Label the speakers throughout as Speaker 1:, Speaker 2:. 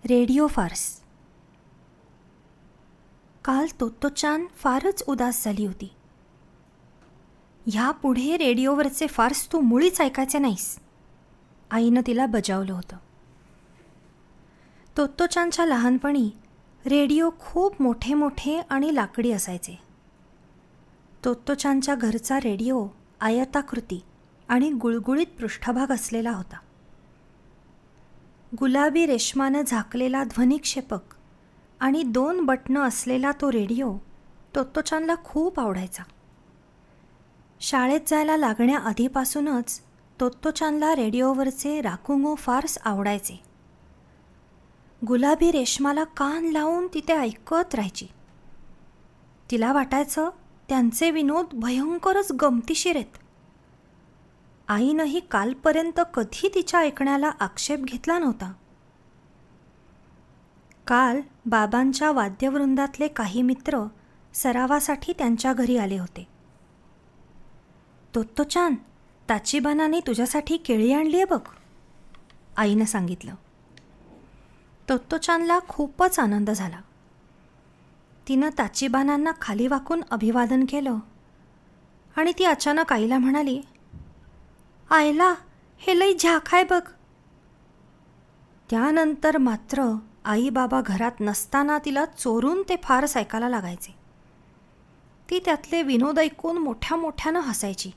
Speaker 1: Radio फार्स. काल Tottochan फारच उदास झाली होती. ह्यापुढे रेडिओवरचे फार्स तू मुळीच ऐकायचे नाहीस, आईनं तिला बजावलं होतं. तोत्तोचानच्या लहानपणी रेडिओ खूप मोठे मोठे आणि लाकडी असायचे. तोत्तोचानच्या घरचा रेडिओ आयताकृती आणि गुळगुळीत पृष्ठभाग असलेला होता. गुलाबी रेशमानं झाकलेला ध्वनिक्षेपक आणि 2 बटणं असलेला तो रेडिओ तोत्तोचानला खूप आवडायचा. शाळेत जायला लागण्याआधीपासूनच तोत्तोचानला रेडिओवरचे राकुंगो फार्स आवडायचे. गुलाबी रेशमाला कान लावून ती ते ऐकत राहायची. तिला वाटायचं त्यांचे विनोद भयंकरच गमतीशीर आहेत. आईनंही कालपर्यंत कधी तिच्या ऐकण्याला आक्षेप घेतला नव्हता. काल बाबांच्या वाद्यवृंदातले काही मित्र सरावासाठी त्यांच्या घरी आले होते. तोत्तोचान, ताचिबानाने तुझ्यासाठी केळी आणली आहे बघ, आईनं सांगितलं. तोत्तोचानला खूपच आनंद झाला. तिनं ताचिबानांना खाली वाकून अभिवादन केलं आणि ती अचानक आईला म्हणाली, आयला, हे लई झाक आहे बघ. त्यानंतर मात्र आई बाबा घरात नसताना तिला चोरून ते फारच ऐकायला लागायचे. ती त्यातले विनोद ऐकून मोठ्या मोठ्यानं हसायची.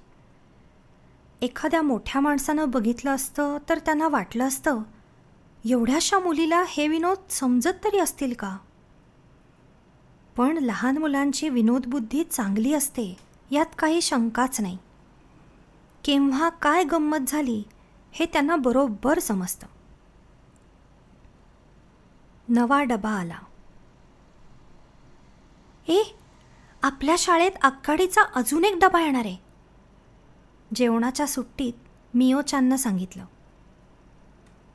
Speaker 1: एखाद्या मोठ्या माणसानं बघितलं असतं तर त्यांना वाटलं असतं, एवढ्याशा मुलीला हे विनोद समजत तरी असतील का. पण लहान मुलांची विनोदबुद्धी चांगली असते, यात काही शंकाच नाही. केव्हा काय गंमत झाली हे त्यांना बरोबर समजतं. नवा डबा आला. आपल्या शाळेत आगगाडीचा अजून एक डबा येणार आहे, जेवणाच्या सुट्टीत मिओचाननं सांगितलं.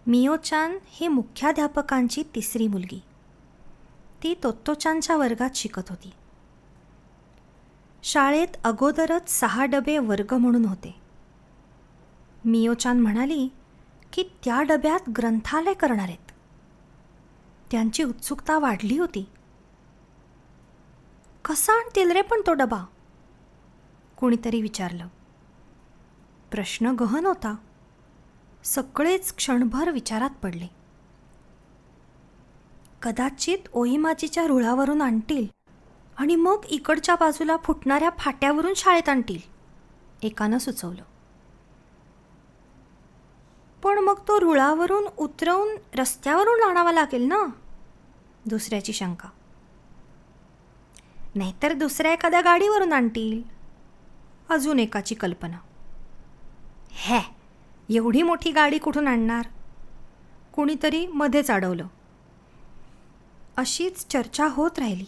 Speaker 1: मिओचान ही मुख्याध्यापकांची 3री मुलगी. ती तोत्तोचानच्या वर्गात शिकत होती. शाळेत अगोदरच 6 डबे वर्ग म्हणून होते. मिओचान म्हणाली की त्या डब्यात ग्रंथालय करणार आहेत. त्यांची उत्सुकता वाढली होती. कसा आणतील रे पण तो डबा, कुणीतरी विचारलं. प्रश्न गहन होता. सगळेच क्षणभर विचारात पडले. कदाचित ओहीमाजीच्या रुळावरून आणतील आणि मग इकडच्या बाजूला फुटणाऱ्या फाट्यावरून शाळेत आणतील, एकानं सुचवलं. पण मग तो रुळावरून उतरवून रस्त्यावरून आणावा लागेल ना, दुसऱ्याची शंका. नाहीतर दुसऱ्या एखाद्या गाडीवरून आणतील, अजून एकाची कल्पना. एवढी मोठी गाडी कुठून आणणार, कुणीतरी मध्येच अडवलं. अशीच चर्चा होत राहिली.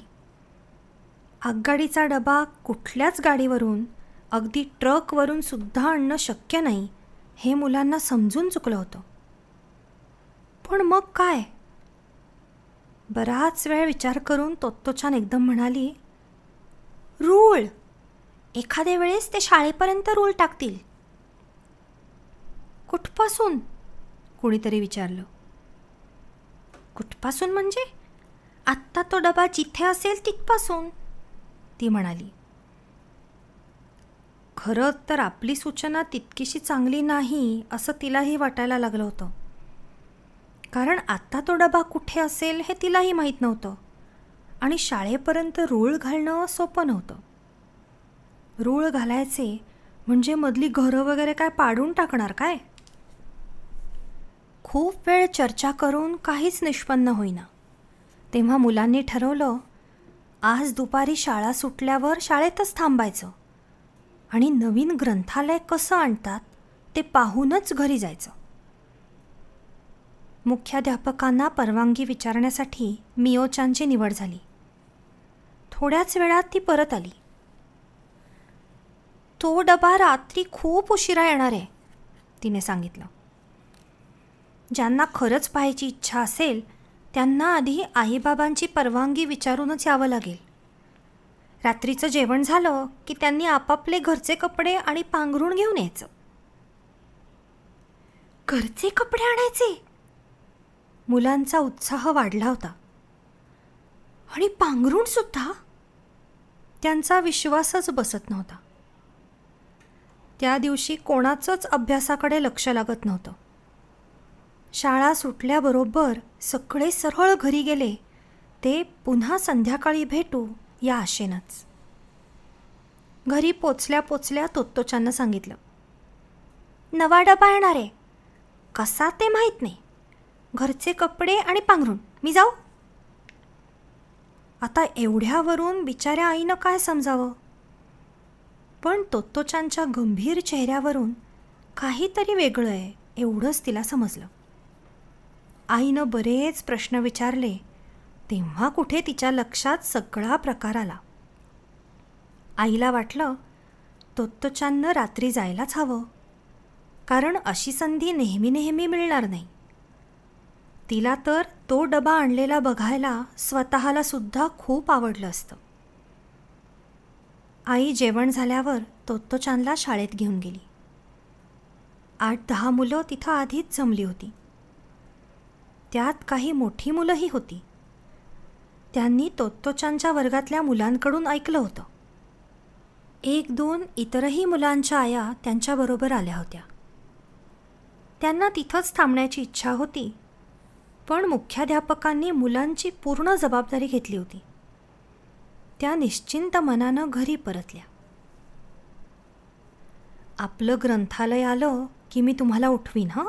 Speaker 1: आगगाडीचा डबा कुठल्याच गाडीवरून, अगदी ट्रकवरून सुद्धा आणणं शक्य नाही हे मुलांना समजून चुकलं होतं. पण मग काय. बराच वेळ विचार करून तोत्तोचान एकदम म्हणाली, रूळ, एखाद्या वेळेस ते शाळेपर्यंत रूळ टाकतील. कुठपासून, कुणीतरी विचारलं. कुठपासून म्हणजे आत्ता तो डबा जिथे असेल तिथपासून, ती म्हणाली. खरं तर आपली सूचना तितकीशी चांगली नाही असं तिलाही वाटायला लागलं होतं. कारण आत्ता तो डबा कुठे असेल हे तिलाही माहीत नव्हतं आणि शाळेपर्यंत रूळ घालणं सोपं नव्हतं. रूळ घालायचे म्हणजे मधली घरं वगैरे काय पाडून टाकणार काय. खूप वेळ चर्चा करून काहीच निष्पन्न होईना. तेव्हा मुलांनी ठरवलं, आज दुपारी शाळा सुटल्यावर शाळेतच थांबायचं आणि नवीन ग्रंथालय कसं आणतात ते पाहूनच घरी जायचं. मुख्याध्यापकांना परवानगी विचारण्यासाठी मिओचानची निवड झाली. थोड्याच वेळात ती परत आली. तो डबा रात्री खूप उशिरा येणार आहे, तिने सांगितलं. ज्यांना खरंच पाहायची इच्छा असेल त्यांना आधी आईबाबांची परवानगी विचारूनच यावं लागेल. रात्रीचं जेवण झालं की त्यांनी आपापले घरचे कपडे आणि पांघरूण घेऊन यायचं. घरचे कपडे आणायचे, मुलांचा उत्साह वाढला होता. आणि पांघरूणसुद्धा? त्यांचा विश्वासच बसत नव्हता. त्या दिवशी कोणाचंच अभ्यासाकडे लक्ष लागत नव्हतं. शाळा सुटल्याबरोबर सगळे सरळ घरी गेले, ते पुन्हा संध्याकाळी भेटू या आशेनंच. घरी पोचल्या पोचल्या तोत्तोचाननं सांगितलं, नवा डबा येणार आहे. कसा ते माहीत नाही. घरचे कपडे आणि पांघरूण. मी जाऊ? आता एवढ्यावरून बिचाऱ्या आईनं काय समजावं? पण तोत्तोचानच्या गंभीर चेहऱ्यावरून काहीतरी वेगळं आहे एवढंच तिला समजलं. आईनं बरेच प्रश्न विचारले तेव्हा कुठे तिच्या लक्षात सगळा प्रकार आला. आईला वाटलं तोत्तोचाननं रात्री जायलाच हवं, कारण अशी संधी नेहमी नेहमी मिळणार नाही. तिला तर तो डबा आणलेला बघायला स्वतःला सुद्धा खूप आवडलं असतं. आई जेवण झाल्यावर तोत्तोचानला शाळेत घेऊन गेली. 8-10 मुलं तिथं आधीच जमली होती. त्यात काही मोठी मुलंही होती. त्यांनी तोत्तोचानच्या वर्गातल्या मुलांकडून ऐकलं होतं. 1-2 इतरही मुलांच्या आया त्यांच्याबरोबर आल्या होत्या. त्यांना तिथंच थांबण्याची इच्छा होती, पण मुख्याध्यापकांनी मुलांची पूर्ण जबाबदारी घेतली होती. त्या निश्चिंत मनानं घरी परतल्या. आपलं ग्रंथालय आलं की मी तुम्हाला उठवीन हं.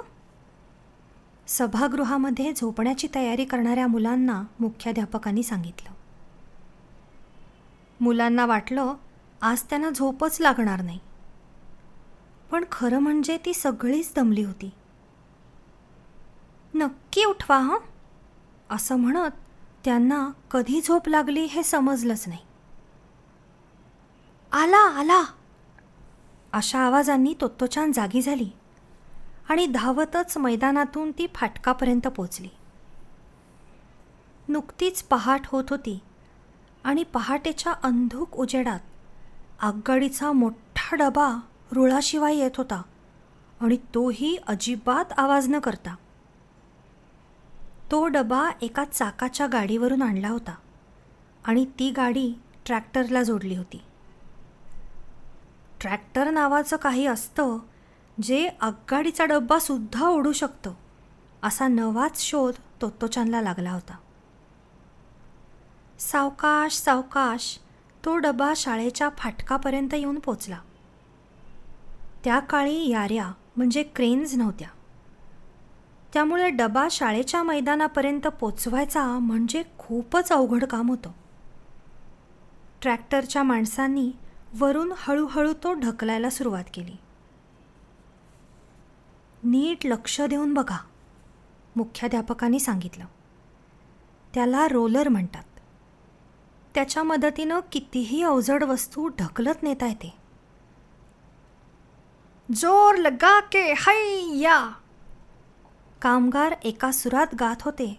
Speaker 1: सभागृहामध्ये झोपण्याची तयारी करणाऱ्या मुलांना मुख्याध्यापकांनी सांगितलं. मुलांना वाटलं आज त्यांना झोपच लागणार नाही, पण खरं म्हणजे ती सगळीच दमली होती. नक्की उठवा हं, असं म्हणत त्यांना कधी झोप लागली हे समजलंच नाही. आला आला अशा आवाजांनी तोत्तोचान जागी झाली आणि धावतच मैदानातून ती फाटकापर्यंत पोचली. नुकतीच पहाट होत होती आणि पहाटेच्या अंधुक उजेडात आगगाडीचा मोठा डबा रुळाशिवाय येत होता आणि तोही अजिबात आवाज न करता. तो डबा एका चाकाच्या गाडीवरून आणला होता आणि ती गाडी ट्रॅक्टरला जोडली होती. ट्रॅक्टर नावाचं काही असतं जे आगगाडीचा डब्बासुद्धा ओढू शकतं, असा नवाच शोध तोत्तोचानला लागला होता. सावकाश सावकाश तो डबा शाळेच्या फाटकापर्यंत येऊन पोचला. त्या काळी याऱ्या म्हणजे क्रेन्स नव्हत्या, त्यामुळे डबा शाळेच्या मैदानापर्यंत पोचवायचा म्हणजे खूपच अवघड काम होतं. ट्रॅक्टरच्या माणसांनी वरून हळूहळू तो ढकलायला सुरुवात केली. नीट लक्ष देऊन बघा, मुख्याध्यापकांनी सांगितलं. त्याला रोलर म्हणतात. त्याच्या मदतीनं कितीही अवजड वस्तू ढकलत नेता येते. जोर लगा के हैया, कामगार एका सुरात गात होते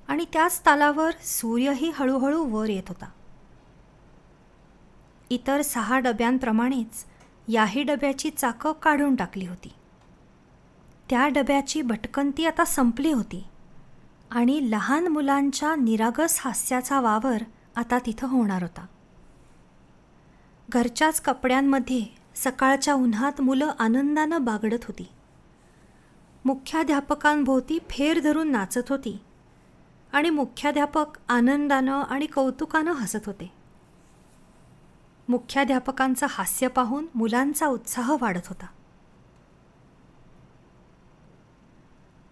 Speaker 1: आणि त्याच तालावर सूर्यही हळूहळू वर येत होता. इतर 6 डब्यांप्रमाणेच याही डब्याची चाकं काढून टाकली होती. त्या डब्याची भटकंती आता संपली होती आणि लहान मुलांच्या निरागस हास्याचा वावर आता तिथं होणार होता. घरच्याच कपड्यांमध्ये सकाळच्या उन्हात मुलं आनंदानं बागडत होती. मुख्याध्यापकांभोवती फेर धरून नाचत होती आणि मुख्याध्यापक आनंदानं आणि कौतुकानं हसत होते. मुख्याध्यापकांचं हास्य पाहून मुलांचा उत्साह वाढत होता.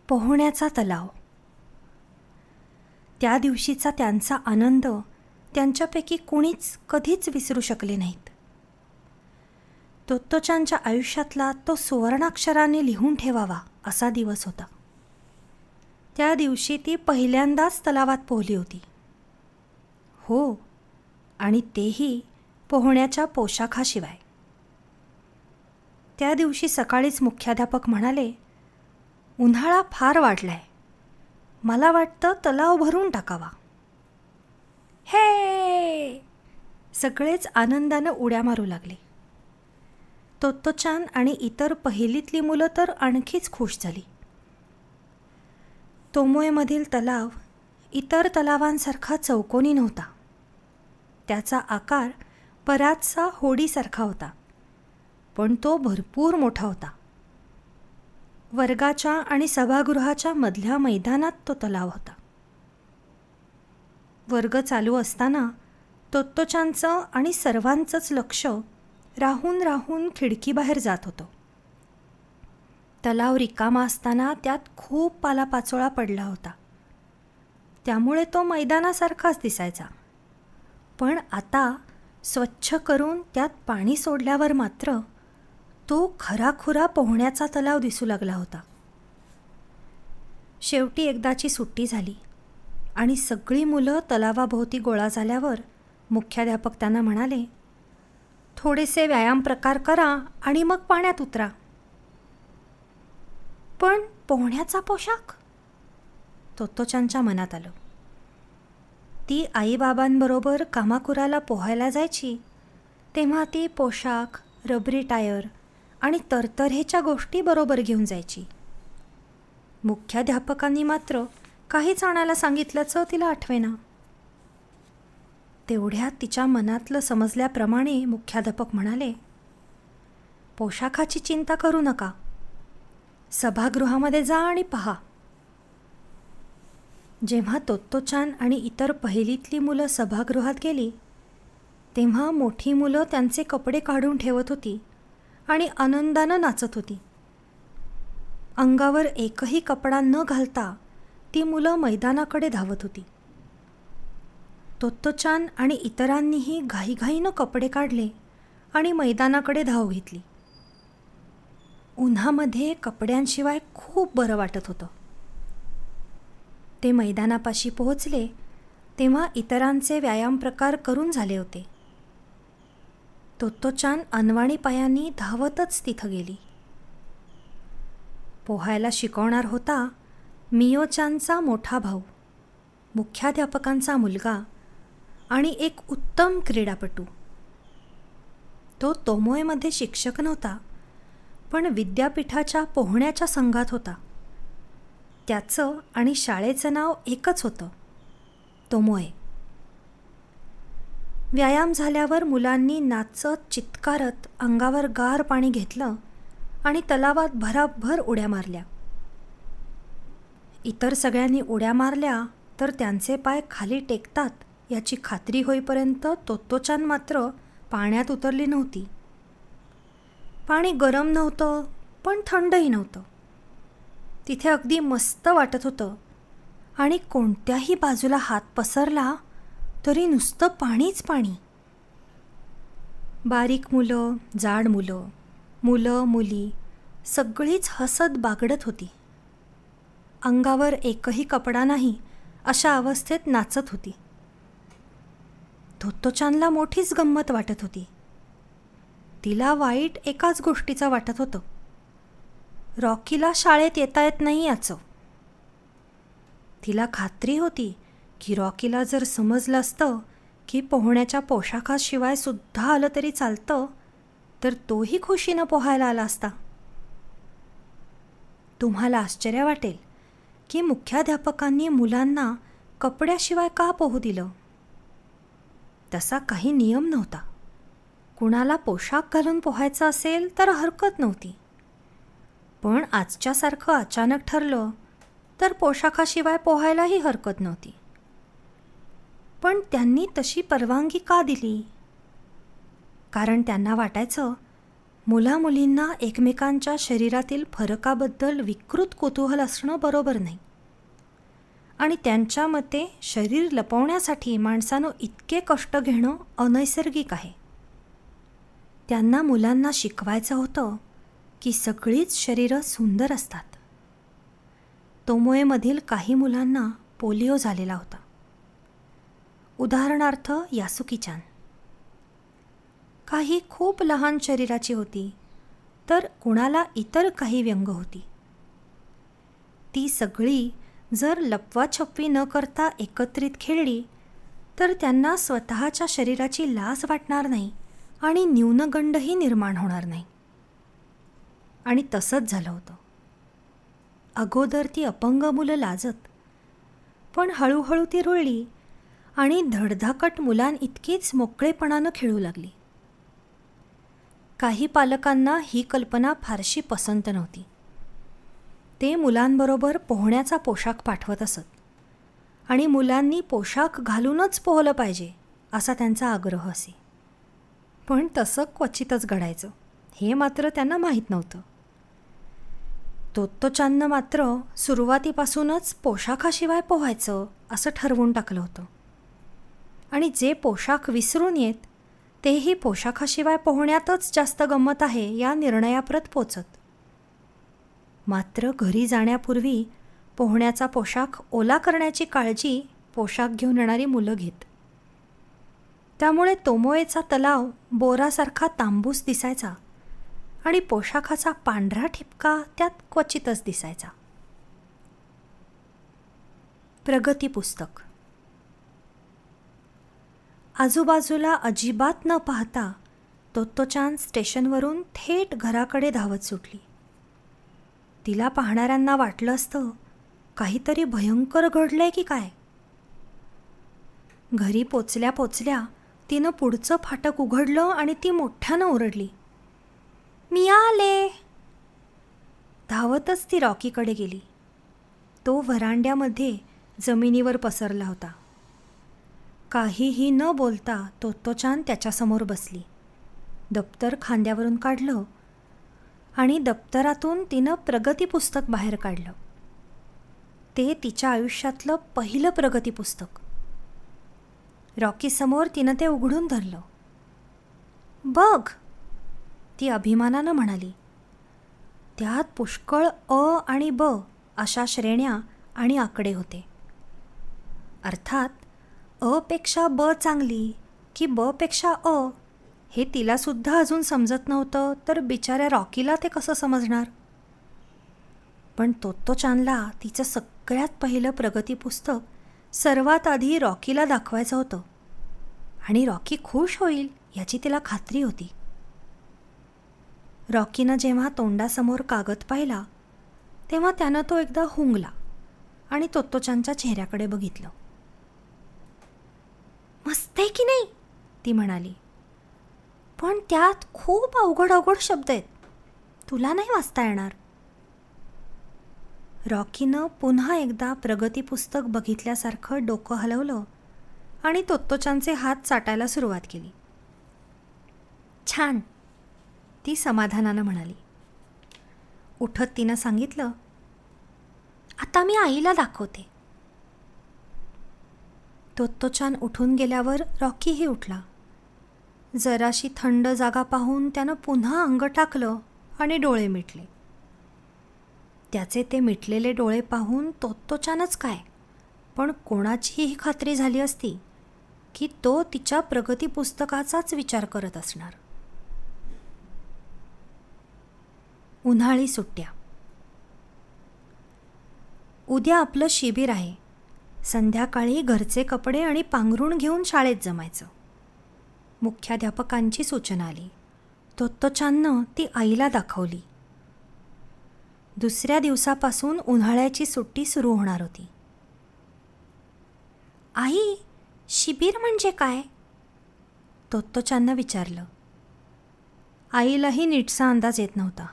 Speaker 1: पोहण्याचा तलाव. त्या दिवशीचा त्यांचा आनंद त्यांच्यापैकी कोणीच कधीच विसरू शकले नाहीत. तोत्तोचानच्या आयुष्यातला तो सुवर्णाक्षराने लिहून ठेवावा असा दिवस होता. त्या दिवशी ती पहिल्यांदाच तलावात पोहली होती. हो, आणि तेही पोहण्याच्या पोशाखाशिवाय. त्या दिवशी सकाळीच मुख्याध्यापक म्हणाले, उन्हाळा फार वाढलाय, मला वाटतं तलाव भरून टाकावा. हे, सगळेच आनंदानं उड्या मारू लागले. तोत्तोचान आणि इतर पहिलीतली मुलं तर आणखीच खुश झाली. तोमोएमधील तलाव इतर तलावांसारखा चौकोनी नव्हता. त्याचा आकार बराचसा होडीसारखा होता, पण तो भरपूर मोठा होता. वर्गाच्या आणि सभागृहाच्या मधल्या मैदानात तो तलाव होता. वर्ग चालू असताना तोत्तोचानचं आणि सर्वांचंच लक्ष राहून राहून खिडकीबाहेर जात होतं. तलाव रिकामा असताना त्यात खूप पालापाचोळा पडला होता, त्यामुळे तो मैदानासारखाच दिसायचा. पण आता स्वच्छ करून त्यात पाणी सोडल्यावर मात्र तो खराखुरा पोहण्याचा तलाव दिसू लागला होता. शेवटी एकदाची सुट्टी झाली आणि सगळी मुलं तलावाभोवती गोळा झाल्यावर मुख्याध्यापक त्यांना म्हणाले, थोडेसे व्यायाम प्रकार करा आणि मग पाण्यात उतरा. पण पोहण्याचा पोशाख? तोत्तोचानच्या मनात आलं. ती आईबाबांबरोबर कामाकुराला पोहायला जायची तेव्हा ती पोशाख, रबरी टायर आणि तरतऱ्हेच्या गोष्टी बरोबर घेऊन जायची. मुख्याध्यापकांनी मात्र काहीच आणायला सांगितल्याचं तिला आठवेना. तेवढ्यात तिच्या मनातलं समजल्याप्रमाणे मुख्याध्यापक म्हणाले, पोशाखाची चिंता करू नका, सभागृहामध्ये जा आणि पहा. जेव्हा तोत्तोचान आणि इतर पहिलीतली मुलं सभागृहात गेली तेव्हा मोठी मुलं त्यांचे कपडे काढून ठेवत होती आणि आनंदानं नाचत होती. अंगावर एकही कपडा न घालता ती मुलं मैदानाकडे धावत होती. तोत्तोचान आणि इतरांनीही घाईघाईनं कपडे काढले आणि मैदानाकडे धाव घेतली. उन्हामध्ये कपड्यांशिवाय खूप बरं वाटत होतं. ते मैदानापाशी पोहोचले तेव्हा इतरांचे व्यायाम प्रकार करून झाले होते. तोत्तोचान अनवाणी पायांनी धावतच तिथं गेली. पोहायला शिकवणार होता मियोचानचा मोठा भाऊ, मुख्याध्यापकांचा मुलगा आणि एक उत्तम क्रीडापटू. तो तोमोएमध्ये शिक्षक नव्हता, पण विद्यापीठाच्या पोहण्याच्या संघात होता. त्याचं आणि शाळेचं नाव एकच होतं, तोमोए. व्यायाम झाल्यावर मुलांनी नाचत चित्कारत अंगावर गार पाणी घेतलं आणि तलावात भराभर उड्या मारल्या. इतर सगळ्यांनी उड्या मारल्या तर त्यांचे पाय खाली टेकतात याची खात्री होईपर्यंत तोत्तोचान मात्र पाण्यात उतरली नव्हती. पाणी गरम नव्हतं पण थंडही नव्हतं. तिथे अगदी मस्त वाटत होतं आणि कोणत्याही बाजूला हात पसरला तरी नुसतं पाणीच पाणी. बारीक मुलं, जाड मुलं, मुलं मुली सगळीच हसत बागडत होती. अंगावर एकही कपडा नाही अशा अवस्थेत नाचत होती. तोत्तोचानला मोठीच गंमत वाटत होती. तिला वाईट एकाच गोष्टीचं वाटत होतं, रॉकीला शाळेत येता येत नाही याचं. तिला खात्री होती की रॉकीला जर समजलं असतं की पोहण्याच्या पोशाखाशिवाय सुद्धा आलं तरी चालतं तर तोही खुशीनं पोहायला आला असता. तुम्हाला आश्चर्य वाटेल की मुख्याध्यापकांनी मुलांना कपड्याशिवाय का पोहू दिलं. तसा काही नियम नव्हता. कुणाला पोशाख घालून पोहायचा असेल तर हरकत नव्हती, पण आजच्यासारखं अचानक ठरलं तर पोशाखाशिवाय पोहायलाही हरकत नव्हती. पण त्यांनी तशी परवानगी का दिली? कारण त्यांना वाटायचं मुलामुलींना एकमेकांच्या शरीरातील फरकाबद्दल विकृत कुतूहल असणं बरोबर नाही आणि त्यांच्या मते शरीर लपवण्यासाठी माणसानं इतके कष्ट घेणं अनैसर्गिक आहे. त्यांना मुलांना शिकवायचं होतं की सगळीच शरीरं सुंदर असतात. तोमोएमधील काही मुलांना पोलिओ झालेला होता. उदाहरणार्थ यासुकीचान. काही खूप लहान शरीराची होती तर कुणाला इतर काही व्यंग होती. ती सगळी जर लपवाछपवी न करता एकत्रित खेळली तर त्यांना स्वतःच्या शरीराची लाज वाटणार नाही आणि न्यूनगंडही निर्माण होणार नाही. आणि तसंच झालं होतं. अगोदर ती अपंग मुलं लाजत, पण हळूहळू ती रुळली आणि धडधाकट मुलांइतकीच मोकळेपणानं खेळू लागली. काही पालकांना ही कल्पना फारशी पसंत नव्हती. ते मुलांबरोबर पोहण्याचा पोशाख पाठवत असत आणि मुलांनी पोशाख घालूनच पोहलं पाहिजे असा त्यांचा आग्रह असे. पण तसं क्वचितच घडायचं हे मात्र त्यांना माहीत नव्हतं. तोत्तोचाननं मात्र सुरुवातीपासूनच पोशाखाशिवाय पोहायचं असं ठरवून टाकलं होतं आणि जे पोशाख विसरून येत तेही पोशाखाशिवाय पोहण्यातच जास्त गंमत आहे या निर्णयाप्रत पोचत. मात्र घरी जाण्यापूर्वी पोहण्याचा पोशाख ओला करण्याची काळजी पोशाख घेऊन येणारी मुलं घेत. त्यामुळे तोमोएचा तलाव बोरासारखा तांबूस दिसायचा आणि पोशाखाचा पांढरा ठिपका त्यात क्वचितच दिसायचा. प्रगती पुस्तक. आजूबाजूला अजिबात न पाहता तोत्तोचान स्टेशनवरून थेट घराकडे धावत सुटली. तिला पाहणाऱ्यांना वाटलं असतं काहीतरी भयंकर घडलंय की काय. घरी पोचल्या पोचल्या तिनं पुढचं फाटक उघडलं आणि ती मोठ्यानं ओरडली, मी आले. धावतच ती रॉकीकडे गेली. तो व्हरांड्यामध्ये जमिनीवर पसरला होता. काहीही न बोलता तोत्तोचान त्याच्यासमोर बसली. दप्तर खांद्यावरून काढलं आणि दप्तरातून तिनं प्रगती पुस्तक बाहेर काढलं. ते तिच्या आयुष्यातलं पहिलं प्रगती पुस्तक. रॉकीसमोर तिनं ते उघडून धरलं. बघ, ती अभिमानानं म्हणाली. त्यात पुष्कळ अ आणि ब अशा श्रेण्या आणि आकडे होते. अर्थात अ पेक्षा ब चांगली की ब पेक्षा अ हे तिलासुद्धा अजून समजत नव्हतं, तर बिचाऱ्या रॉकीला ते कसं समजणार. पण तोत्तोचानला तिचं सगळ्यात पहिलं प्रगती पुस्तक सर्वात आधी रॉकीला दाखवायचं होतं आणि रॉकी खुश होईल याची तिला खात्री होती. रॉकीनं जेव्हा तोंडासमोर कागद पाहिला तेव्हा त्यानं तो एकदा हुंगला आणि तोत्तोचानच्या चेहऱ्याकडे बघितलं. मस्त आहे की नाही, ती म्हणाली. पण त्यात खूप अवघड अवघड शब्द आहेत, तुला नाही वाचता येणार. रॉकीनं पुन्हा एकदा प्रगती पुस्तक बघितल्यासारखं डोकं हलवलं आणि तोत्तोचानचे हात चाटायला सुरुवात केली. छान, ती समाधानानं म्हणाली. उठत तिनं सांगितलं, आता मी आईला दाखवते. तोत्तोचान उठून गेल्यावर रॉकीही उठला. जराशी थंड जागा पाहून त्यानं पुन्हा अंग टाकलं आणि डोळे मिटले. त्याचे ते मिटलेले डोळे पाहून तोत्तोचानच काय, पण कोणाचीही खात्री झाली असती की तो तिच्या प्रगती पुस्तकाचाच विचार करत असणार. उन्हाळी सुट्ट्या. उद्या आपलं शिबिर आहे. संध्याकाळी घरचे कपडे आणि पांघरूण घेऊन शाळेत जमायचं. मुख्याध्यापकांची सूचना आली. तोत्तोचाननं ती आईला दाखवली. दुसऱ्या दिवसापासून उन्हाळ्याची सुट्टी सुरू होणार होती. आई, शिबिर म्हणजे काय? तोत्तोचाननं विचारलं. आईलाही नीटसा अंदाज येत नव्हता,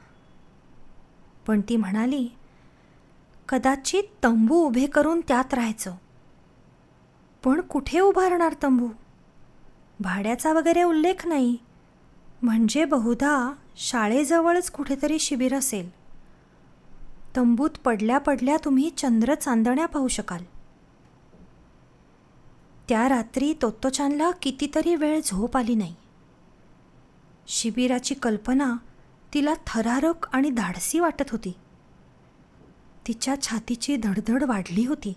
Speaker 1: पण ती म्हणाली, कदाचित तंबू उभे करून त्यात राहायचं. पण कुठे उभारणार तंबू? भाड्याचा वगैरे उल्लेख नाही, म्हणजे बहुधा शाळेजवळच कुठेतरी शिबिर असेल. तंबूत पडल्या पडल्या तुम्ही चंद्र चांदण्या पाहू शकाल. त्या रात्री तोत्तोचानला कितीतरी वेळ झोप आली नाही. शिबिराची कल्पना तिला थरारक आणि धाडसी वाटत होती. तिच्या छातीची धडधड वाढली होती.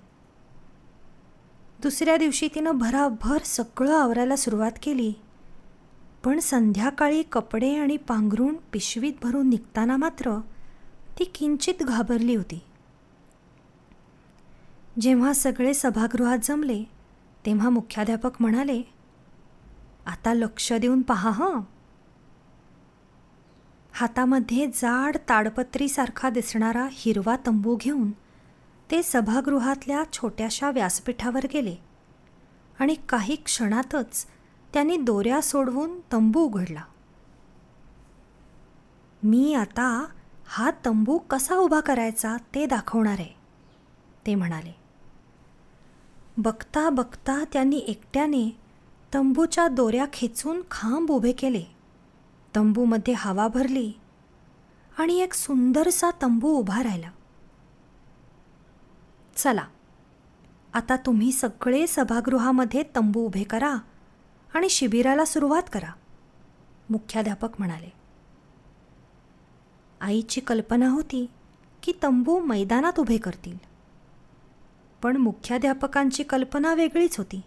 Speaker 1: दुसऱ्या दिवशी तिनं भराभर सगळं आवरायला सुरुवात केली, पण संध्याकाळी कपडे आणि पांघरूण पिशवीत भरून निघताना मात्र ती किंचित घाबरली होती. जेव्हा सगळे सभागृहात जमले तेव्हा मुख्याध्यापक म्हणाले, आता लक्ष देऊन पहा हं. हातामध्ये जाड ताडपत्रीसारखा दिसणारा हिरवा तंबू घेऊन ते सभागृहातल्या छोट्याशा व्यासपीठावर गेले आणि काही क्षणातच त्यांनी दोऱ्या सोडवून तंबू उघडला. मी आता हा तंबू कसा उभा करायचा ते दाखवणार आहे, ते म्हणाले. बघता बघता त्यांनी एकट्याने तंबूच्या दोऱ्या खेचून खांब उभे केले. तंबूमध्ये हवा भरली आणि एक सुंदरसा तंबू उभा राहिला. चला, आता तुम्ही सगळे सभागृहामध्ये तंबू उभे करा आणि शिबिराला सुरुवात करा, मुख्याध्यापक म्हणाले. आईची कल्पना होती की तंबू मैदानात उभे करतील, पण मुख्याध्यापकांची कल्पना वेगळीच होती.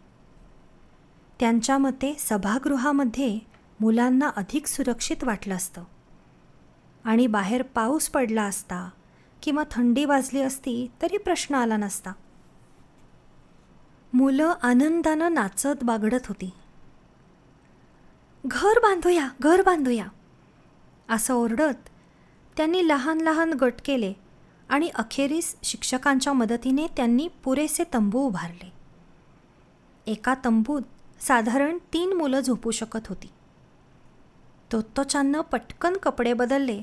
Speaker 1: त्यांच्या मते सभागृहामध्ये मुलांना अधिक सुरक्षित वाटलं असतं आणि बाहेर पाऊस पडला असता किंवा थंडी वाजली असती तरी प्रश्न आला नसता. मुलं आनंदानं नाचत बागडत होती. घर बांधूया, घर बांधूया असं ओरडत त्यांनी लहान लहान गट केले आणि अखेरीस शिक्षकांच्या मदतीने त्यांनी पुरेसे तंबू उभारले. एका तंबूत साधारण 3 मुलं झोपू शकत होती. तोत्तोचाननं पटकन कपडे बदलले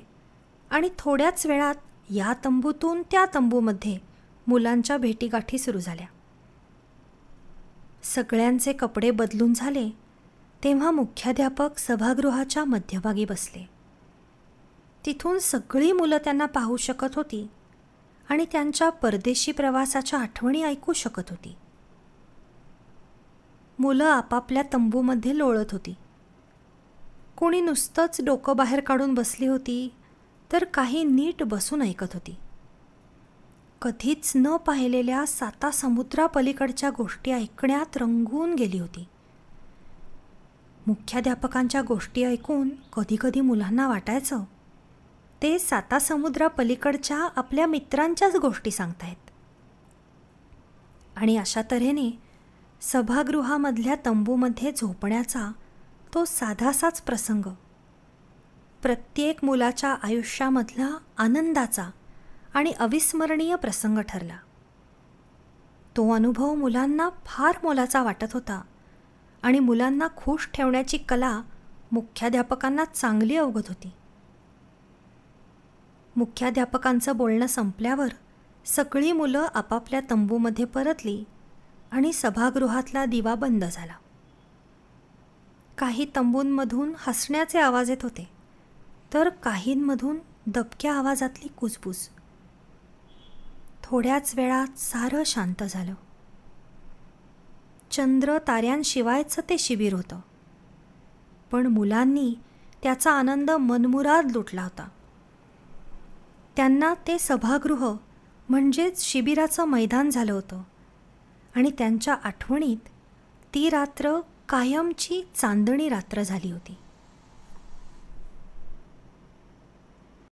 Speaker 1: आणि थोड्याच वेळात या तंबूतून त्या तंबूमध्ये मुलांच्या भेटीगाठी सुरू झाल्या. सगळ्यांचे कपडे बदलून झाले तेव्हा मुख्याध्यापक सभागृहाच्या मध्यभागी बसले. तिथून सगळी मुलं त्यांना पाहू शकत होती आणि त्यांच्या परदेशी प्रवासाच्या आठवणी ऐकू शकत होती. मुलं आपापल्या तंबूमध्ये लोळत होती. कोणी नुसतंच डोकं बाहेर काढून बसली होती, तर काही नीट बसून ऐकत होती. कधीच न पाहिलेल्या 7 समुद्रापलीकडच्या गोष्टी ऐकण्यात रंगून गेली होती. मुख्याध्यापकांच्या गोष्टी ऐकून कधीकधी मुलांना वाटायचं ते 7 समुद्रापलीकडच्या आपल्या मित्रांच्याच गोष्टी सांगतायत. आणि अशा तऱ्हेने सभागृहामधल्या तंबूमध्ये झोपण्याचा तो साधासाच प्रसंग प्रत्येक मुलाच्या आयुष्यामधला आनंदाचा आणि अविस्मरणीय प्रसंग ठरला. तो अनुभव मुलांना फार मोलाचा वाटत होता आणि मुलांना खुश ठेवण्याची कला मुख्याध्यापकांना चांगली अवगत होती. मुख्याध्यापकांचं बोलणं संपल्यावर सगळी मुलं आपापल्या तंबूमध्ये परतली आणि सभागृहातला दिवा बंद झाला. काही तंबूंमधून हसण्याचे आवाज येत होते, तर काहींमधून दबक्या आवाजातली कुजबूज. थोड्याच वेळात सारं शांत झालं. चंद्र ताऱ्यांशिवायचं ते शिबिर होतं, पण मुलांनी त्याचा आनंद मनमुराद लुटला होता. त्यांना ते सभागृह म्हणजेच शिबिराचं मैदान झालं होतं आणि त्यांच्या आठवणीत ती रात्र कायमची चांदणी रात्र झाली होती.